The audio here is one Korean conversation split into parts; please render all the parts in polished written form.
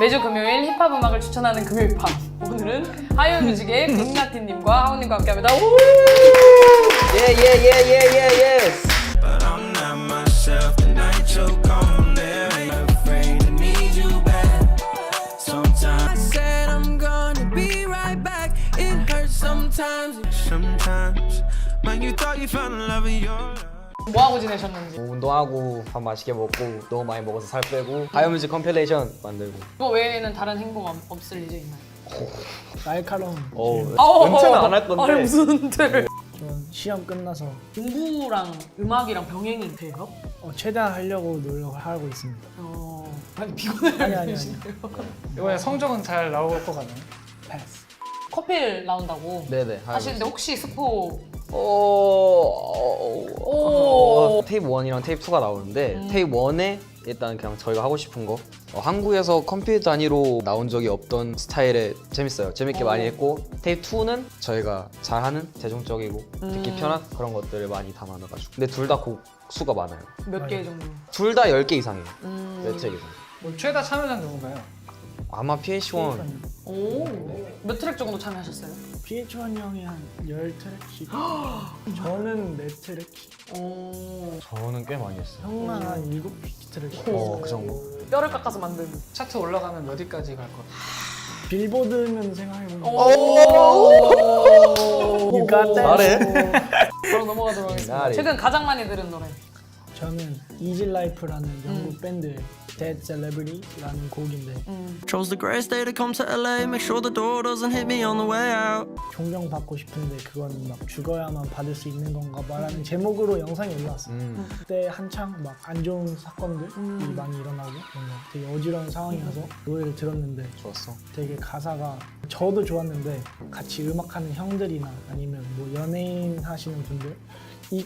매주 금요일 힙합 음악을 추천하는 금요일 밤. 오늘은 하이뮤직의 빅나티님과 하우님과 함께합니다. 예예예예예예. But I'm not myself tonight. You come there, ain't afraid to need you back. Sometimes I said I'm gonna be right back. It hurts sometimes. Sometimes when you thought you found the love of your life. 뭐하고 지내셨는지. 운동하고 밥 맛있게 먹고 너무 많이 먹어서 살 빼고 하이뮤직 컴필레이션 만들고. 그거 외에는 다른 행복 없을 일이 있나요? 날카로운 은퇴는 안 할 건데. 아니 무슨 은퇴를. 전 시험 끝나서 공부랑 음악이랑 병행이 돼요? 최대한 하려고 노력을 하고 있습니다. 아니 피곤해요. 아니. 이번에 성적은 잘 나올 것 같나요? 패스. 커필 나온다고 네네. 하시는데 혹시 스포 테이프 1이랑 테이프 2가 나오는데 테이프 1에 일단 그냥 저희가 하고 싶은 거 한국에서 컴퓨터 단위로 나온 적이 없던 스타일에 재밌어요. 재밌게 많이 했고 테이프 2는 저희가 잘하는 대중적이고 듣기 편한 그런 것들을 많이 담아놔가지고 근데 둘 다 곡 수가 많아요. 몇 개 정도? 둘 다 10개 이상이에요. 몇 트랙 이상. 뭐 최다 참여자는 누군가요? 아마 PH1 오. 몇 트랙 정도 참여하셨어요? PH1 형이 한 10트랙씩 저는 4트랙씩 오. 저는 꽤 많이 했어요. 형만 한 7트랙씩 그 정도. 뼈를 깎아서 만든. 차트 올라가면 몇 위까지 갈 것 같아요? 빌보드면 생각해보면 오. You got that? 잘해. 그럼 넘어가도록 하겠습니다. 나리. 최근 가장 많이 들은 노래. 저는 Easy Life라는 영국 밴드의 Dead Celebrity라는 곡인데 Chose the greatest day to come to LA. Make sure the door doesn't hit me on the way out. 존경받고 싶은데 그건 막 죽어야만 받을 수 있는 건가 봐라는 제목으로 영상이 올라왔어요. 그때 한창 막 안 좋은 사건들이 많이 일어나고 뭔가 되게 어지러운 상황이어서 노래를 들었는데 좋았어. 되게 가사가 저도 좋았는데 같이 음악하는 형들이나 아니면 뭐 연예인 하시는 분들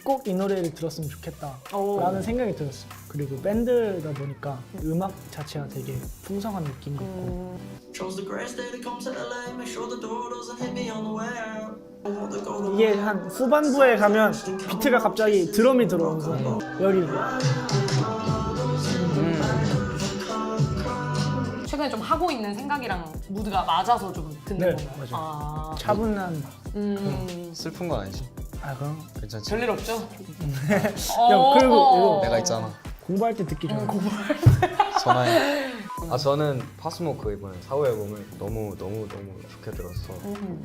꼭 이 노래를 들었으면 좋겠다라는 생각이 들었어요. 그리고 밴드다 보니까 음악 자체가 되게 풍성한 느낌이 있고 Chose the greatest day to come to LA. Make sure the door doesn't hit me on the way out. I want to go to 이게 한 후반부에 가면 비트가 갑자기 드럼이 들어오면서 여기 최근에 좀 하고 있는 생각이랑 무드가 맞아서 좀 듣는 네, 건가요? 맞아요. 아. 차분한 슬픈 건 아니지? 그럼 괜찮지? 별일 없죠? 야, 그리고 이거 내가 있잖아. 공부할 때 듣기 좋아요. 전화해. 저는 파스모크 이번에 4호 앨범을 너무 좋게 들었어.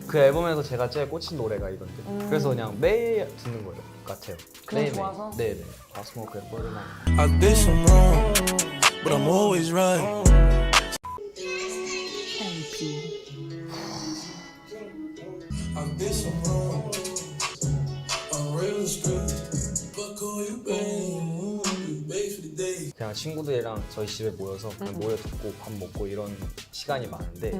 그 앨범에서 제가 제일 꽂힌 노래가 이건데 그래서 그냥 매일 듣는 거예요 같아요. 그냥 매일. 좋아서? 네네. 파스모크의 뻘이나. I did some wrong, but I'm always right. I did some wrong. I'm real straight. Fuck who you been. You beg for the day. 그냥 친구들이랑 저희 집에 모여서 그냥 노래 듣고 밥 먹고 이런 시간이 많은데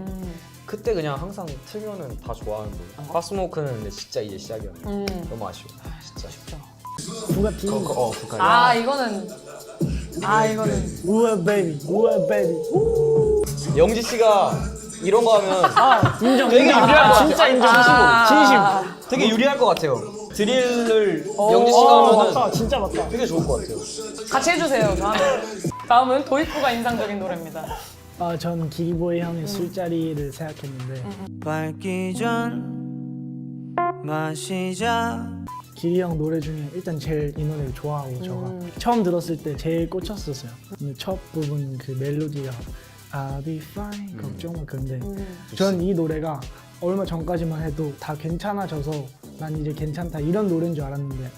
그때 그냥 항상 틀면은 다 좋아하는 노래. 파스모크는 근데 진짜 이제 시작이었네. 너무 아쉬워. 진짜. 부가티 북한. 이거는 우에 베이비 우에 베이비 영지 씨가 이런 거 하면 인정 되게 유리할 것 같아요. 진짜 인정 진심 되게 유리할 것 같아요. 드릴을 영지 씨가 하면은 맞다 진짜 맞다 되게 좋을 것 같아요. 같이 해주세요. 다음은 도입부가 인상적인 노래입니다. 전 기리보이 형의 술자리를 생각했는데 밝기 전 마시자. 기리 형 노래 중에 일단 제일 이 노래를 좋아하고 제가 처음 들었을 때 제일 꽂혔었어요. 근데 첫 부분 그 멜로디가 I'll be fine 걱정 마 근데 전 이 노래가 얼마 전까지만 해도 다 괜찮아져서 난 이제 괜찮다 이런 노래인 줄 알았는데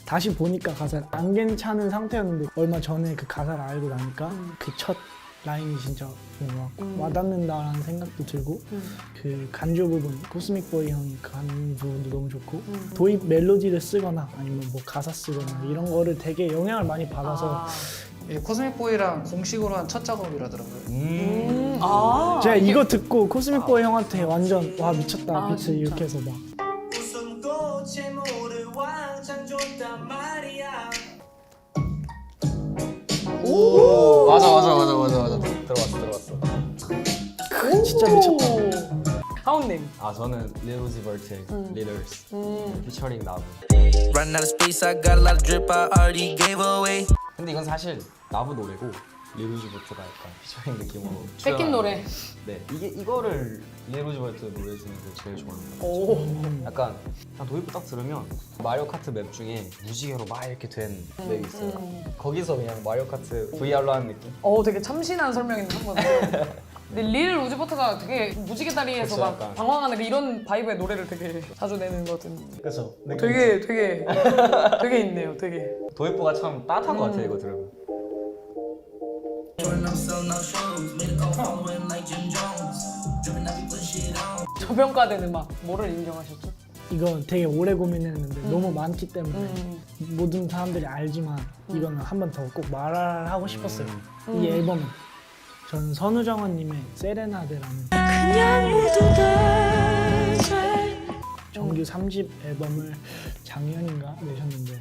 다시 보니까 가사를 안 괜찮은 상태였는데 얼마 전에 그 가사를 알고 나니까 그 첫 라인이 진짜 뭔가 와닿는다라는 생각도 들고 그 간주 부분 코스믹보이 형이 그 하는 부분도 너무 좋고 도입 멜로디를 쓰거나 아니면 뭐 가사 쓰거나 이런 거를 되게 영향을 많이 받아서 이 코스믹보이랑 공식으로 한 첫 작업이라더라고요. 제가 이거 듣고 코스믹보이 형한테 완전 와 미쳤다 비트 진짜. 이렇게 해서 막 웃음꽃에 물을 왕창 줬단 말이야. 맞아. 들어봤어. 진짜 미쳤다. 하운님. 저는 Lil Uzi Vert의 Leaders 피처링 나무. Run out of space, I got a lot of drip I already gave away. 근데 이건 사실 나부 노래고 리루즈버트가 약간 피처링 느낌으로 뺏긴 노래. 네, 이거를 리루즈버트 노래 중에서 제일 좋아합니다. 오. 약간 그냥 도입부 딱 들으면 마리오 카트 맵 중에 무지개로 막 이렇게 된 맵이 있어요. 거기서 그냥 마리오 카트 VR로 하는 느낌? 되게 참신한 설명인데 한 번. 근데 릴 우즈버트가 되게 무지개 다리에서 그쵸, 막 약간. 방황하는 이런 바이브의 노래를 되게 자주 내는 것 같은. 그렇죠. 되게 있네요. 되게. 도입부가 참 따뜻한 것 같아요, 이거 들으면. 저평가된 음악 뭐를 인정하셨죠? 이거 되게 오래 고민했는데 너무 많기 때문에 모든 사람들이 알지만 이거는 한 번 더 꼭 말하고 싶었어요. 이 앨범은 전 선우정원님의 세레나데라는 정규 3집 앨범을 작년인가 내셨는데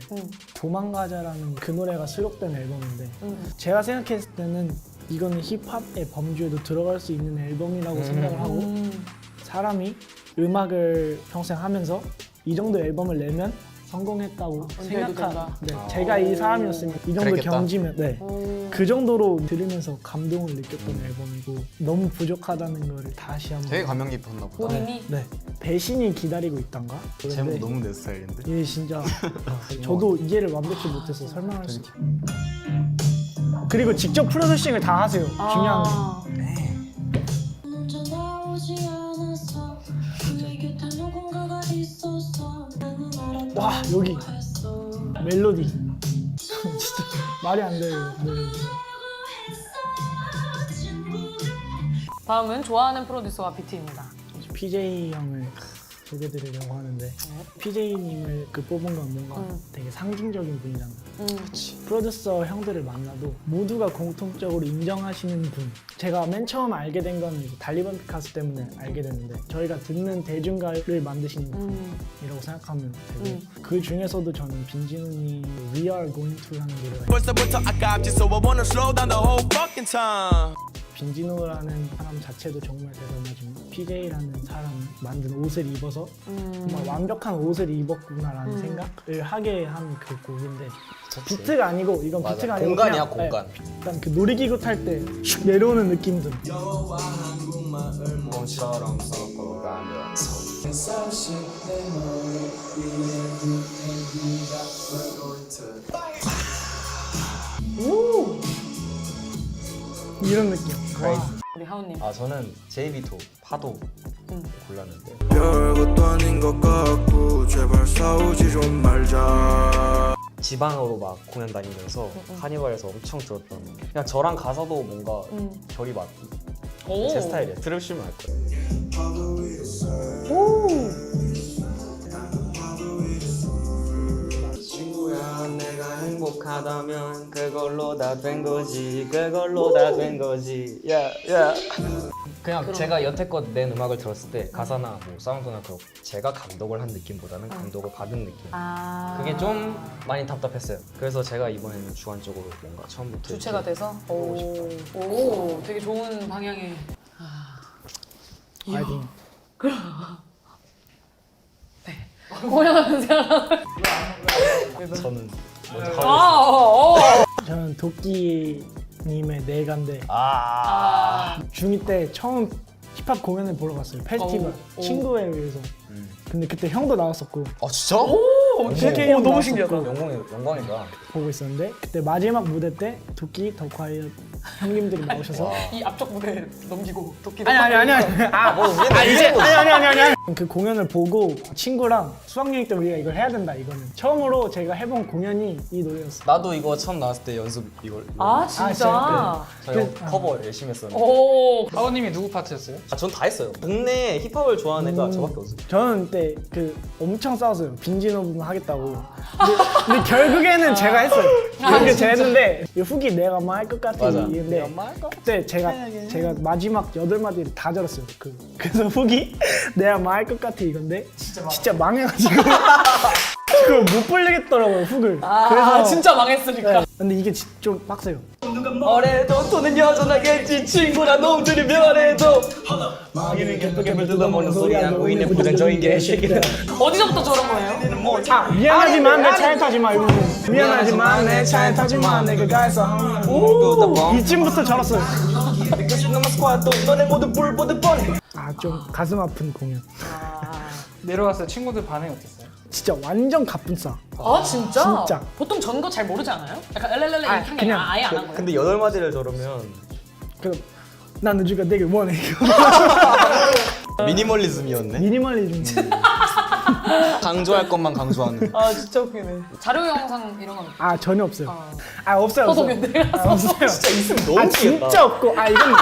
도망가자라는 그 노래가 수록된 앨범인데 제가 생각했을 때는 이거는 힙합의 범주에도 들어갈 수 있는 앨범이라고 생각을 하고 사람이 음악을 평생 하면서 이 정도 앨범을 내면 성공했다고 된다. 생각한 제가 이 사람이었으면 이 정도 그랬겠다. 경지면 그 정도로 들으면서 감동을 느꼈던 앨범이고 너무 부족하다는 걸 다시 한번 되게 감명 깊었나 보다. 본인이 네. 배신이 기다리고 있단가? 제목 너무 내 스타일인데? 이게 진짜 저도 이해를 완벽히 못해서 설명할 수 없어요. 그리고 직접 프로듀싱을 다 하세요. 중요한 거. 와 여기 멜로디 진짜 말이 안 돼요. 멜로디. 다음은 좋아하는 프로듀서와 비트입니다. PJ 형을 소개드리려고 하는데 PJ님을 뽑은 건 뭔가 되게 상징적인 분이잖아. 프로듀서 형들을 만나도 모두가 공통적으로 인정하시는 분. 제가 맨 처음 알게 된 건 달리번 피카소 때문에 알게 됐는데 저희가 듣는 대중가를 만드신 분이라고 생각하면 되고 그 중에서도 저는 빈진우님 We Are Going To라는 노래가 벌써부터 아깝지 so I wanna slow down the whole fucking time. 빈진우라는 사람 자체도 정말 대단하지만 PJ라는 사람이 만든 옷을 입어서 정말 완벽한 옷을 입었구나라는 생각을 하게 한 그 곡인데 비트가 아니고 이건 맞아. 비트가 아니고 공간이야, 그냥, 공간. 약간 그 놀이기구 탈 때 슉 내려오는 느낌 들어. 몸처럼 섞어가면서 이런 느낌. 와. 우리 하우님. 아 저는 제이비토 파도 골랐는데 별것도 아닌 것 같고 제발 싸우지 좀 말자. 지방으로 막 공연 다니면서 카니발에서 엄청 들었던 그냥 저랑 가사도 뭔가 결이 맞고 제 스타일이에요. 들으시면 알 거예요. 친구야 내가 행복하다면 그걸로 다 된 거지 그걸로 다 된 거지 야야 그냥 제가 여태껏 낸 음악을 들었을 때 가사나 뭐 사운드나 그런 제가 감독을 한 느낌보다는 감독을 받은 느낌 그게 좀 많이 답답했어요. 그래서 제가 이번에는 주관적으로 뭔가 처음부터 주체가 이렇게 돼서? 오, 되게 좋은 방향의. 파이팅. 공연하는 생각. 저는 먼저 하고 저는 도끼님의 내가인데 아 중2 때 처음 힙합 공연을 보러 갔어요. 페스티벌 친구에 의해서. 근데 그때 형도 나왔었고 진짜? 그렇게 형 너무 나왔었고 신기하다. 영광이다. 보고 있었는데 그때 마지막 무대 때 도끼 더 콰이엇 형님들이 나오셔서 이 앞쪽 무대 넘기고 도끼. 아니 그 공연을 보고 친구랑 수학여행 때 우리가 이걸 해야 된다. 이거는 처음으로 제가 해본 공연이 이 노래였어. 나도 이거 처음 나왔을 때 연습 이걸 아 진짜? 저희 커버 열심히 했었는데 오. 하우님이 누구 파트였어요? 전 다 했어요. 동네에 힙합을 좋아하는 애가 저밖에 없어요. 저는 그때 엄청 싸웠어요. 빈진호 부분 하겠다고. 근데 결국에는 제가 했어요. 결국에 제가 했는데 이 후기 내가 뭐 할 것 같아. 맞아. 근데 그때 제가 마지막 8마디를 다 절었어요. 그래서 후기 내가 뭐 할 것 같아 이건데 진짜 망해가지고 그걸 못 불리겠더라고요 훅을. 그래서 진짜 망했으니까. 네. 근데 이게 좀 빡세요. 뭐래도 돈은 여전하겠지 친구라 놈들이 변해도 마귀는 개뿔개뿔 뜯어먹는 소리야 노인의 부정적인 개새끼들. 어디서부터 저런 거예요? 미안하지만 내 차에 타지 마 이거. 미안하지만 내 차에 타지 마 내가 가서. 이쯤부터 저랬어요. 너네 모두 불보듯 뻔해. 아 좀 가슴 아픈 공연. 내려왔어요. 친구들 반응이 어땠어요? 진짜 완전 가뿐싸. 아 진짜? 진짜. 보통 전거 잘 모르지 않아요? 약간 엘렐렐레 이렇게 하는 게 그냥 아예 안 한 거예요? 근데 8마디를 저러면 그럼 난 우주가 되게 원해. 미니멀리즘이었네. 미니멀리즘. 강조할 것만 강조하는. 아 진짜 웃기네. 자료 영상 이런 건 아 전혀 없어요. 아 없어요. 없어요. 소속인데? 아, 없어요. 진짜 있으면 너무 아 웃기겠다. 진짜 없고 아 이건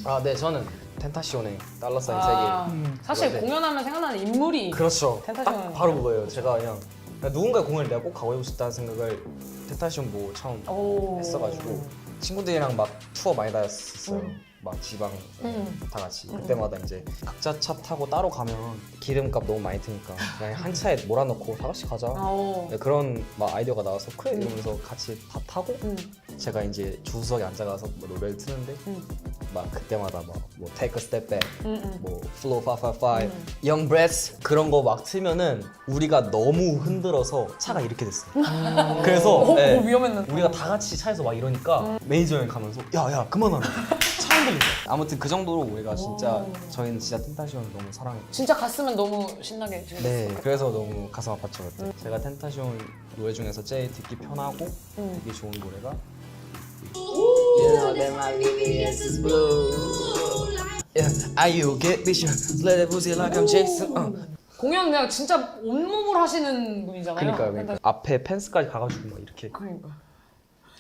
아, 네, 저는 텐타시온의 달러 사인 아, 3개. 사실 네. 공연하면 생각나는 인물이 그렇죠. 텐타시온. 딱 바로 그거예요. 제가 그냥 누군가의 공연을 내가 꼭 가고 싶다는 생각을 텐타시온 보고 처음 오. 했어가지고 친구들이랑 막 투어 많이 다녔었어요. 막 지방 다 같이. 그때마다 이제 각자 차 타고 따로 가면 기름값 너무 많이 드니까 그냥 한 차에 몰아넣고 다 같이 가자. 오. 네, 그런 막 아이디어가 나와서 그래 이러면서 같이 다 타고 제가 이제 주석에 앉아가서 뭐 노래를 트는데 막 그때마다 뭐 Take a Step Back, 뭐 Flow 555, Young Breath 그런 거 막 틀면은 우리가 너무 흔들어서 차가 이렇게 됐어요. 그래서 네, 위험했는데. 우리가 다 같이 차에서 막 이러니까 매니저 형 가면서 야야 그만하라. 차 흔들린다. 아무튼 그 정도로 우리가 진짜 저희는 진짜 텐타시온을 너무 사랑했고 진짜 갔으면 너무 신나게 즐겼을 네, 것 같아요. 그래서 너무 가슴 아팠죠 그때. 제가 텐타시온 노래 중에서 제일 듣기 편하고 듣기 좋은 노래가 You know that my VVS is blue. Yeah, I you get vision, let it pussy like I'm Jason. 공연 그냥 진짜 온몸으로 하시는 분이잖아요. 그러니까 앞에 펜스까지 가가지고 막 이렇게 그러니까.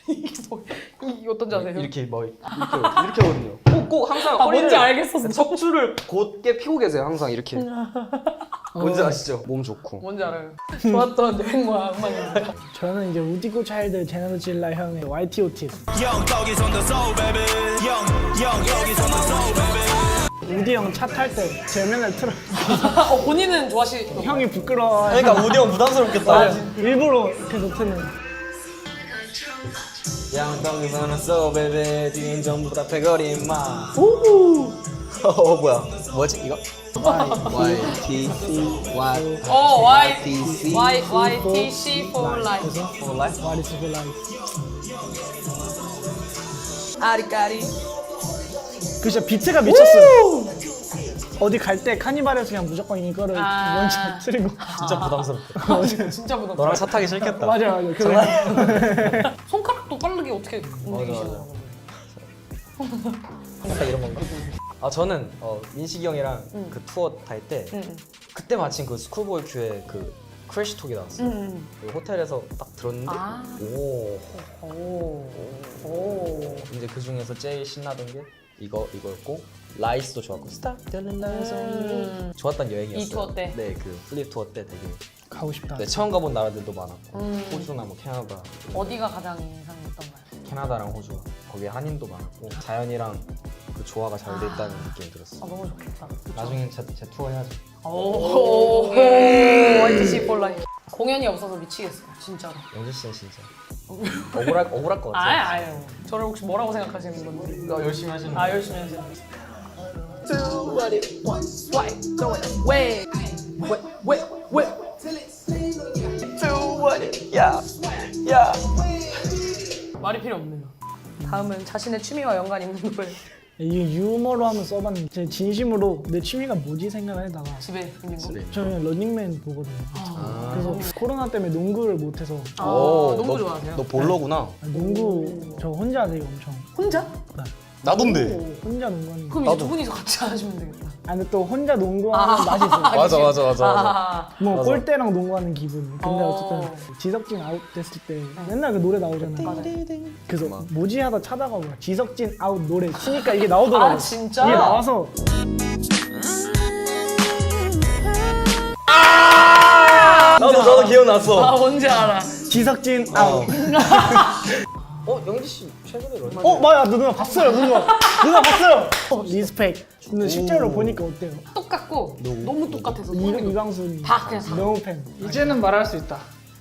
이게 이 어떤지 아세요? 이렇게 막 이렇게 하거든요. 꼭 항상 아, 허리를 뭔지 알겠었어. 척추를 곧게 피고 계세요. 항상 이렇게. 뭔지 아시죠? 몸 좋고. 뭔지 알아요. 좋았던 여행과 음악입니다. 저는 이제 우디고 차일드 제너럴 질라 형의 YT 오티스. Young doggies on the soul, baby. Young doggies on the soul, baby. 우디 형 차 탈 때 제가 맨날 틀어. 본인은 좋아하시. 형이 부끄러워. 그러니까 우디 형 부담스럽겠다. 일부러 계속 트는. 양덩이서는 써 베베 뒤엔 전부 다 패거리 마. 뭐야? 뭐지 이거? YTC Y YTC for life. for life. 와리스 벨라이. 아리까리. 그 진짜 비트가 미쳤어요. 어디 갈 때 카니발에서 그냥 무조건 이거를 아. 먼저 틀고. 진짜 부담스럽다. 진짜 부담. 너랑 차 타기 싫겠다. 맞아. 그래. 손가락도 빠르게 어떻게 움직이시나요? 약간 이런 건가? 아 저는 민식이 형이랑 그 투어 탈 때 그때 마침 그 스쿨보이 큐의 그 크래시 톡이 나왔어요. 그 호텔에서 딱 들었는데 아. 오. 이제 그 중에서 제일 신나던 게 이거였고 라이스도 좋았고 Stop telling lies on you. 좋았던 여행이었어요. 이 투어 때? 네, 그 플립 투어 때 되게 가고 싶다. 네, 처음 가본 나라들도 많았고 호주나 뭐 캐나다, 어디가 가장 인상이었던가요? 캐나다랑 호주 거기에 한인도 많았고 자연이랑 그 조화가 잘 돼 있다는 느낌이 들었어. 아 너무 좋겠다. 나중엔 제 투어 해야죠. 오. YTC for life. 공연이 없어서 미치겠어요, 진짜로. 영재 씨는 진짜 억울할 것 같아요. 아유. 저를 혹시 뭐라고 생각하시는 건지. 열심히 하시는. 아 열심히 하세요. Do what it wants. Why? Do it. Wait. Do what it, yeah, yeah. 말이 필요 없네요. 다음은 자신의 취미와 연관 있는 노래. 이게 유머로 한번 써봤는데 제 진심으로 내 취미가 뭐지 생각을 하다가 집에 있는 거. 저는 런닝맨 보거든요. 그래서 코로나 때문에 농구를 못해서 농구 좋아하세요? 너 볼러구나. 농구 저 혼자 하세요 엄청. 혼자? 나돈데. 혼자 농구하는 거. 그럼 이제 두 분이서 같이 하시면 되겠다. 아 근데 또 혼자 농구하는 맛이 있어요. 맞아. 뭐 맞아. 골대랑 농구하는 기분. 근데 어. 어쨌든 지석진 아웃 됐을 때 맨날 그 노래 나오잖아요. 그래서 뭐지 하다 찾아가 보면 지석진 아웃 노래 치니까 이게 나오더라고요. 아, 진짜? 이게 나와서 나도 기억났어. 아 뭔지 알아. 지석진 아웃. 영지 씨 최근에 런닝. 맞아 누나 봤어요 누나 봤어요. 리스펙. 근데 실제로 보니까 어때요? 똑같고 너무 똑같아서 이광순 다 그냥 다. 너무 팬. 이제는 말할 수 있다.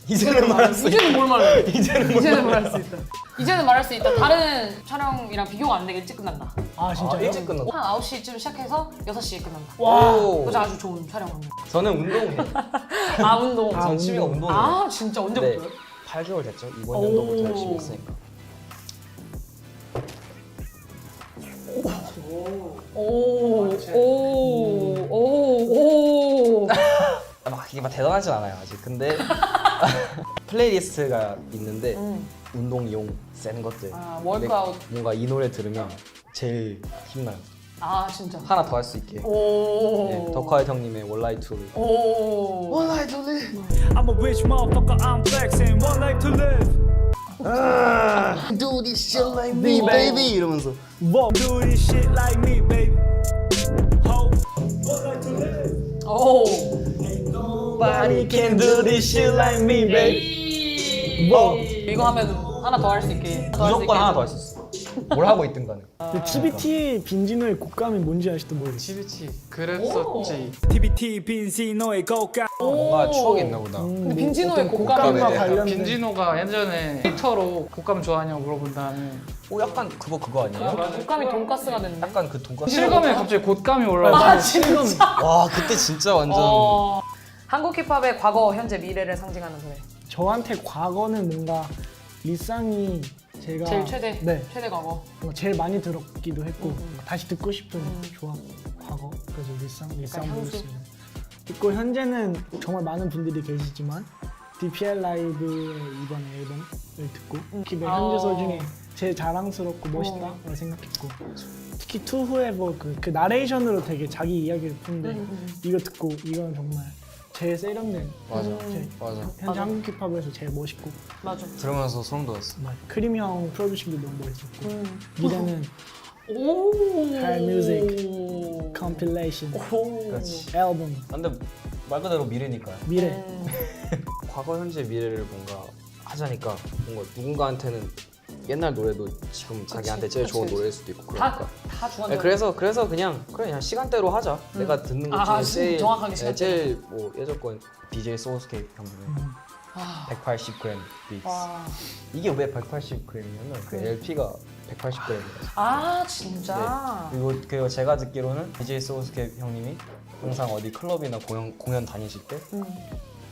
이제는 말할 수 이제는 뭘 말해? 이제는 말할 수 있다. 이제는 말할 수 있다. 다른 촬영이랑 비교가 안 되게 일찍 끝난다. 아 진짜요? 일찍 끝났다. 한 9시쯤 시작해서 6시에 끝난다. 오. 그래서 아주 좋은 촬영입니다. 저는 운동해. 아 운동. 전 취미가 운동이에요. 아 진짜 언제부터요? 8개월 됐죠? 이번 연도부터 열심히 했으니까. 오. 막 이게 막 대단하진 않아요 아직. 근데 플레이리스트가 있는데 운동용 센 것들. 아, 워크아웃. 근데 뭔가 이 노래 들으면 제일 힘나요. 아 진짜. 하나 더 할 수 있게. 오. 네, 덕화의 형님의 원라이트를. 오. I'm a rich motherfucker, I'm flexing, one life to live. Do this shit like me, baby 이러면서. 뭐? Do this shit like me, baby. Ho, one life to live. 오. Nobody can do this shit like me, baby. 뭐? 이거 하면 하나 더 할 수 있게. 무조건 하나 더 할 수 있어. 뭘 하고 있든 간에. 근데 TBT 빈지노의 곡감이 뭔지 아직도 모르겠어요. TBT 그랬었지. TBT 빈지노의 고가. 뭔가 추억이 있나 보다. 근데 빈지노의 어떤 곡감에 곡감과 대해 관련된 빈지노가 예전에 트위터로 곡감 좋아하냐고 물어본 다음에 약간 그거 아니에요? 곡감이 돈가스가 됐는데. 약간 그 돈가스. 실검에 갑자기 곡감이 올라와. 아 진짜. 와 그때 진짜 완전. 한국 힙합의 과거, 현재, 미래를 상징하는 노래. 저한테 과거는 뭔가 리쌍이 제가 제일 최대. 네 최대 과거. 뭔가 제일 많이 들었기도 했고 다시 듣고 싶은 조합 과거 그래서 리쌍 향수. 블루스 있고 현재는 정말 많은 분들이 계시지만 DPL 라이브의 이번 앨범을 듣고 킵의 현재설 중에 제일 자랑스럽고 멋있다고 생각했고 특히 To Whoever 그 나레이션으로 되게 자기 이야기를 푸는데 이거 듣고 이건 정말 제일 세련된 맞아. 제 맞아. 현재 한국 힙합에서 제일 멋있고 맞아. 들으면서 소름 돋았어. 크림 형 프로듀싱도 너무 멋있었고 미래는 오. High Music 컴필레이션 그렇지. 앨범 근데 말 그대로 미래니까요. 미래 과거, 현재, 미래를 뭔가 하자니까 뭔가 누군가한테는 옛날 노래도 지금 자기한테 제일 좋은 그치. 노래일 수도 있고 그러니까. 다 좋아하는 네, 그래서 그냥 시간대로 하자. 내가 듣는 것 아, 중에 제일 정확하게 네, 시간대로. 제일 뭐 예전 건 DJ 소울스케이프 형님의 아. 180g 비트. 와. 이게 왜 180g이냐면 그 LP가 180g이에요. 아 진짜. 그리고 제가 듣기로는 DJ 소울스케이프 형님이 항상 어디 클럽이나 공연 다니실 때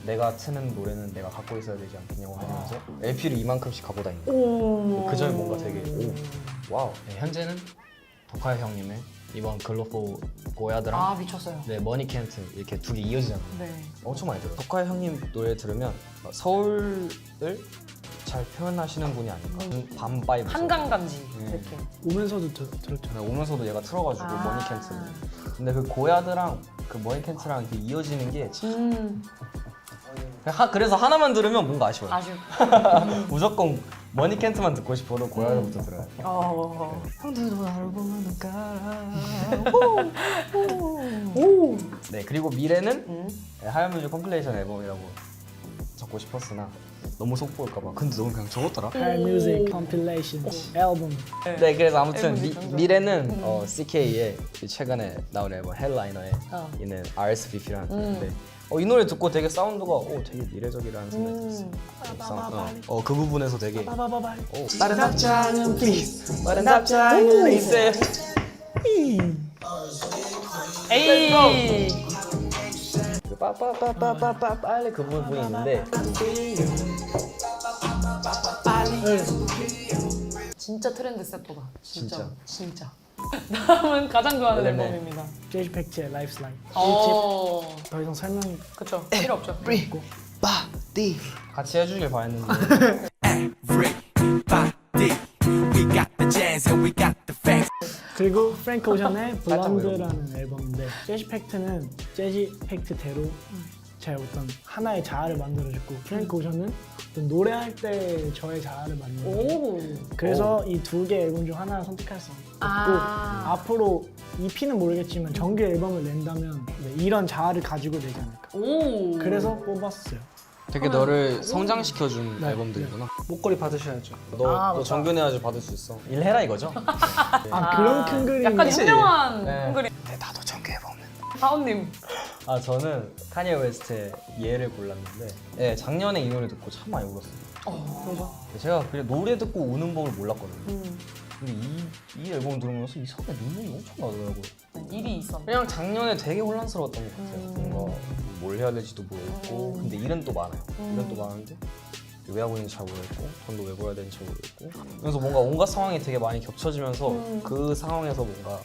내가 트는 노래는 내가 갖고 있어야 되지 않겠냐고 하면서 LP를 이만큼씩 갖고 다니는 거예요. 오. 그 점이 뭔가 되게 와우. 네, 현재는 덕화 형님의 이번 글로포 고야드랑 아 미쳤어요. 네, 머니캔트 이렇게 두 개 이어지잖아요. 네. 엄청 많이 들어요. 덕화 형님 노래 들으면 서울을 잘 표현하시는 분이 아닐까. 밤 바이브. 한강 간지 네. 느낌. 오면서도 들었잖아 오면서도 얘가 틀어가지고 아. 머니캔트를. 근데 그 고야드랑 그 머니캔트랑 이렇게 이어지는 게 그래서 하나만 들으면 뭔가 아쉬워요. 아주. 무조건 머니캔트만 듣고 싶어도 고야드부터 들어요. 형들도 나를 보면 네 그리고 미래는 네, 하얀뮤직 컴필레이션 앨범이라고 적고 싶었으나 너무 속보일까봐. 근데 너무 그냥 적었더라. High Music 컴필레이션 앨범 네 그래서 아무튼 앨범이 정도. 미래는 CK의 최근에 나온 앨범 헬라이너에 있는 RSVP라는 노래인데 이 노래 듣고 되게 사운드가 되게 미래적이라는 생각이 들었어요. 그 부분에서 되게 다른 답장은 please 다른 답장은 please 에이. 빠빠빠빠빠빠 빨리 그 부분이 있는데 진짜 트렌드 세터다. 진짜. 진짜. 다음은 가장 좋아하는 네네. 앨범입니다. 제이지 팩트의 Life Slide 어. 더 이상 설명이 그쵸. 필요 없죠. 빠디 같이 해주길 바랬는데 Everybody, we got the jazz and we got the facts. 그리고 프랭크 오션의 살짝 블론드라는 앨범인데 재즈 팩트는 재즈 팩트대로 제 어떤 하나의 자아를 만들어줬고 프랭크 오션은 어떤 노래할 때 저의 자아를 만들어줬고 오. 그래서 이 두 개 앨범 중 하나를 선택할 수 있고 아. 앞으로 EP는 모르겠지만 정규 앨범을 낸다면 이런 자아를 가지고 내지 않을까 오. 그래서 뽑았어요. 되게 너를 성장시켜준 네. 앨범들이구나. 목걸이 받으셔야죠. 너 정규 내야지 받을 수 있어. 일해라 이거죠? 아 그런 큰 그림 약간 현명한 네. 큰 그림. 근데 나도 정규 앨범 낸. 하온님. 아 저는 카니에 웨스트의 예를 골랐는데 네, 작년에 이 노래 듣고 참 많이 울었어요. 왜죠? 제가 그냥 노래 듣고 우는 법을 몰랐거든요. 근데 이 앨범 들으면서 이상하게 눈물이 엄청 나더라고요. 일이 있었네. 그냥 작년에 되게 혼란스러웠던 것 같아요. 뭔가 뭘 해야 될지도 모르겠고 근데 일은 또 많아요. 일은 또 많은데 왜 하고 있는지 잘 모르겠고 돈도 왜 벌어야 되는지 잘 모르겠고 그래서 뭔가 온갖 상황이 되게 많이 겹쳐지면서 그 상황에서 뭔가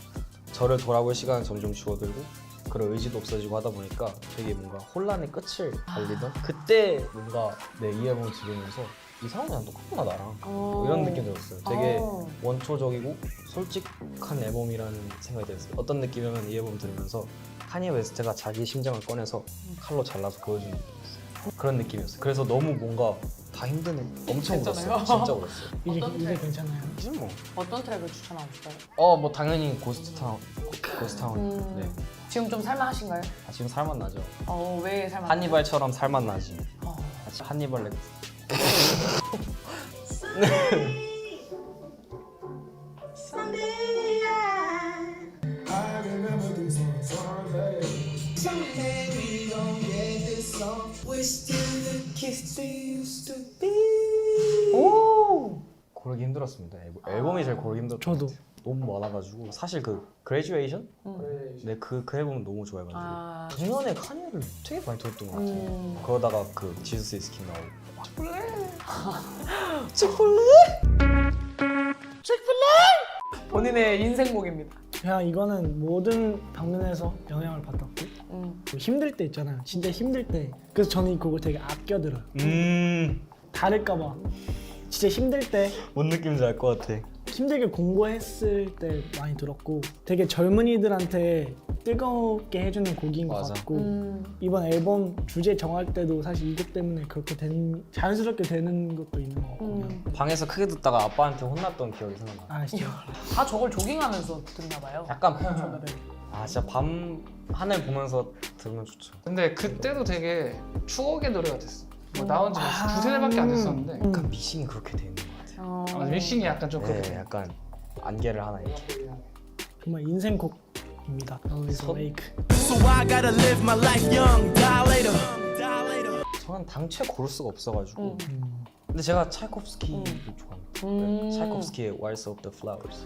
저를 돌아볼 시간은 점점 줄어들고 그런 의지도 없어지고 하다 보니까 되게 뭔가 혼란의 끝을 달리던 그때 뭔가 이 앨범을 들으면서 이 사람이랑 똑같구나 나랑 뭐 이런 느낌이 들었어요. 되게 원초적이고 솔직한 앨범이라는 생각이 들었어요. 어떤 느낌이냐면 이 앨범 들으면서 카니에 웨스트가 자기 심장을 꺼내서 칼로 잘라서 보여주는 느낌이었어요. 그런 느낌이었어요. 그래서 너무 뭔가 다 힘드네. 엄청 울었어요. 진짜 울었어요. 이제 괜찮아요. 이제 뭐. 어떤 트랙을 추천하고 싶어요? 뭐 당연히 고스트타운. 네. 지금 좀 살만하신가요? 지금 살맛 나죠. 왜 살만? 한니발처럼 살맛 나지. 한니발 렉. I remember these songs, hey. Someday we gon' get this song. We're still the kids we used to be. 오. 고르기 힘들었습니다. 앨범이 제일 고르기 힘들었던 저도. 것 같아요. 너무 많아가지고 사실 그 그레듀에이션? 네, 그 앨범은 너무 좋아해가지고 작년에 카니에를 되게 많이 들었던 것 같아요. 그러다가 그 지저스 이즈 킹 나오고 본인의 인생곡입니다. 그냥 이거는 모든 방면에서 영향을 받았고 힘들 때 있잖아요. 진짜 힘들 때. 그래서 저는 이 곡을 되게 아껴 들어요. 다를까봐. 진짜 힘들 때 뭔 느낌인지 알 것 같아. 힘들게 공부했을 때 많이 들었고 되게 젊은이들한테 뜨겁게 해주는 곡인 것 맞아. 같고 이번 앨범 주제 정할 때도 사실 이 곡 때문에 그렇게 자연스럽게 되는 것도 있는 것 같고요. 방에서 크게 듣다가 아빠한테 혼났던 기억이 생각나. 아시죠? 다 저걸 조깅하면서 듣나 봐요. 약간 진짜 밤 하늘 보면서 들으면 좋죠. 근데 그때도 되게 추억의 노래가 됐어. 뭐 나온 지 두세 달밖에 안 됐었는데 약간 미싱이 그렇게 돼 있는 것 같아요. 믹싱이 약간 좀 그렇게 네, 돼. 약간 안개를 하나 이렇게. 정말 인생곡입니다. Always Awake. So I gotta live my life young, die later. Die later. 저는 당최 고를 수가 없어가지고. 근데 제가 차이콥스키를 좋아합니다. 네, 차이콥스키의 Waltz of the Flowers.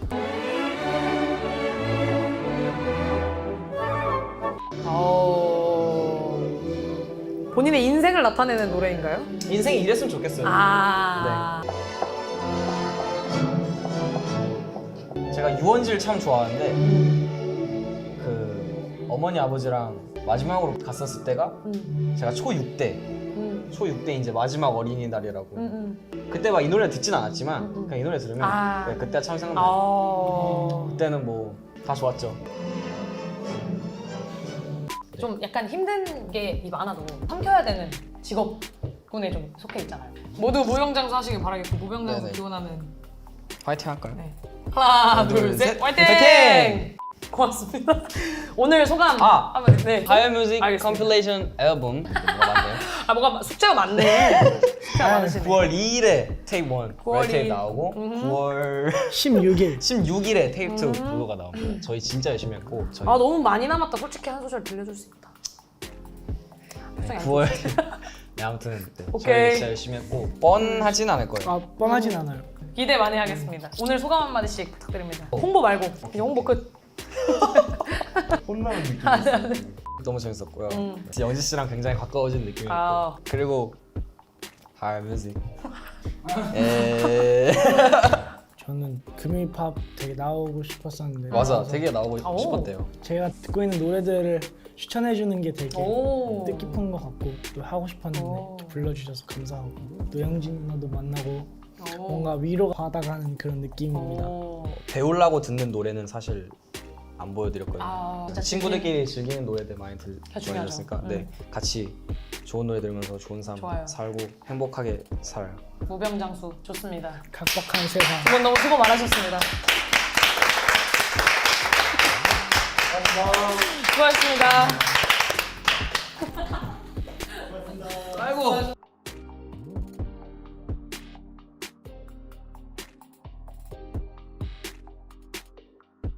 본인의 인생을 나타내는 노래인가요? 인생이 이랬으면 좋겠어요. 제가 유원지를 참 좋아하는데 그 어머니 아버지랑 마지막으로 갔었을 때가 제가 초6대 이제 마지막 어린이날이라고 그때 막 이 노래 듣진 않았지만 그냥 이 노래 들으면 네, 그때가 참 생각나요. 그때는 뭐 다 좋았죠. 좀 약간 힘든 게 많아도 삼켜야 되는 직업군에 좀 속해 있잖아요. 모두 무병장수 하시길 바라겠고 무병장수 네네. 기원하는 화이팅 할까요? 네. 하나 둘 셋 화이팅! 고맙습니다. 오늘 소감 한번 네. 하이뮤직 알겠습니다. 컴필레이션 앨범 뭐가 맞네요. 뭐가 숙제가 많네. 숙제가 많으시네. 9월 2일에 테이프 1 9월 테이프 2일. 나오고 9월 16일 16일에 테이프 2 블루가 나옵니다. 저희 진짜 열심히 했고 저희 너무 많이 남았다. 솔직히 한 소절 들려줄 수 있다. 표정이 안 9월 네, 아무튼 네, 오케이. 저희 진짜 열심히 했고 뻔하진 않을 거예요. 뻔하진 않아요. 기대 많이 하겠습니다. 오늘 소감 한마디씩 부탁드립니다. 홍보 말고 이제 홍보 끝. 혼나는 느낌이 너무 재밌었고요. 진짜 영지 씨랑 굉장히 가까워진 느낌이었고 아. 그리고 하이뮤직 저는 금요일 팝 되게 나오고 싶었었는데 맞아 되게 나오고 오. 싶었대요. 제가 듣고 있는 노래들을 추천해주는 게 되게 오. 뜻깊은 것 같고 또 하고 싶었는데 오. 또 불러주셔서 감사하고 또 영진 누나도 만나고 오. 뭔가 위로가 받아가는 그런 느낌입니다. 배우려고 듣는 노래는 사실 안 보여드렸거든요. 진짜 친구들끼리 즐기는 노래들 많이 중요하죠. 보여드렸으니까 네, 같이 좋은 노래 들으면서 좋은 삶 좋아요. 살고 행복하게 살아요. 무병장수 좋습니다. 각박한 세상. 두 분 너무 수고 많으셨습니다. 수고하셨습니다. 아이고.